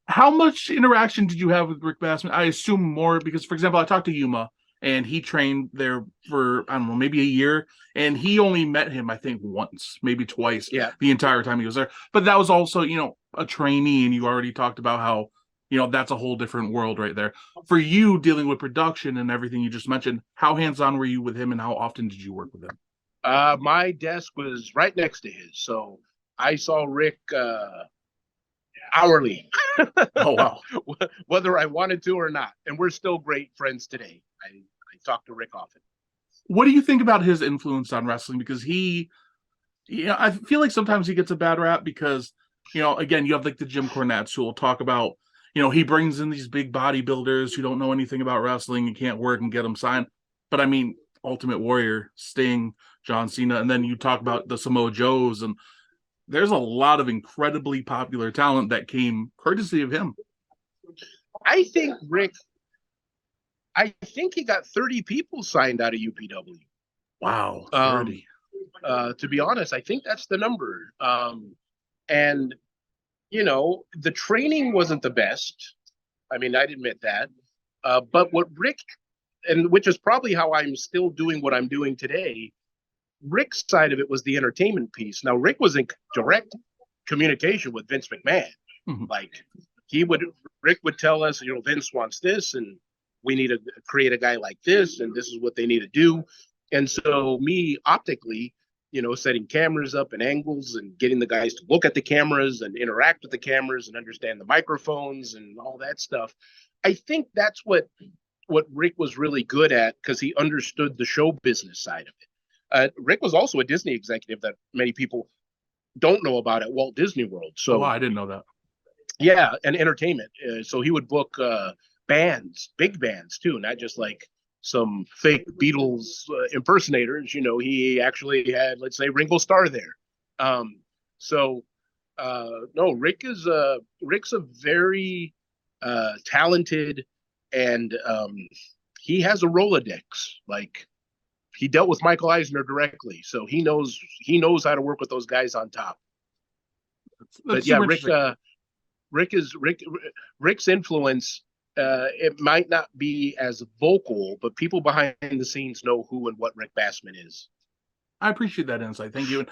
How much interaction did you have with Rick Bassman? I assume more because, for example, I talked to Yuma and he trained there for, I don't know, maybe a year. And he only met him, I think, once, maybe twice Yeah. the entire time he was there. But that was also, a trainee. And you already talked about how, that's a whole different world right there. For you dealing with production and everything you just mentioned, how hands on were you with him and how often did you work with him? My desk was right next to his, so I saw Rick hourly, Oh, wow. whether I wanted to or not. And we're still great friends today. I talk to Rick often. What do you think about his influence on wrestling? Because I feel like sometimes he gets a bad rap because, again, you have like the Jim Cornettes who will talk about, he brings in these big bodybuilders who don't know anything about wrestling and can't work and get them signed. But I mean, Ultimate Warrior, Sting, John Cena, and then you talk about the Samoa Joes, and there's a lot of incredibly popular talent that came courtesy of him. I think Rick, I think he got 30 people signed out of UPW. Wow, Um, 30. to be honest, I think that's the number. And the training wasn't the best. I mean, I'd admit that. But what Rick, and which is probably how I'm still doing what I'm doing today, Rick's side of it was the entertainment piece. Now, Rick was in direct communication with Vince McMahon. Mm-hmm. Like Rick would tell us, Vince wants this, and we need to create a guy like this, and this is what they need to do. And so, me optically, setting cameras up and angles and getting the guys to look at the cameras and interact with the cameras and understand the microphones and all that stuff. I think that's what Rick was really good at because he understood the show business side of it. Rick was also a Disney executive that many people don't know about at Walt Disney World. Oh, So, wow, I didn't know that. yeah, and entertainment. So he would book bands, big bands too, not just like some fake Beatles impersonators. He actually had, let's say, Ringo Starr there. So no, Rick's a very talented, and he has a Rolodex. Like, he dealt with Michael Eisner directly, so he knows how to work with those guys on top. That's But yeah, super interesting. Rick's influence. It might not be as vocal, but people behind the scenes know who and what Rick Bassman is. I appreciate that insight. Thank you.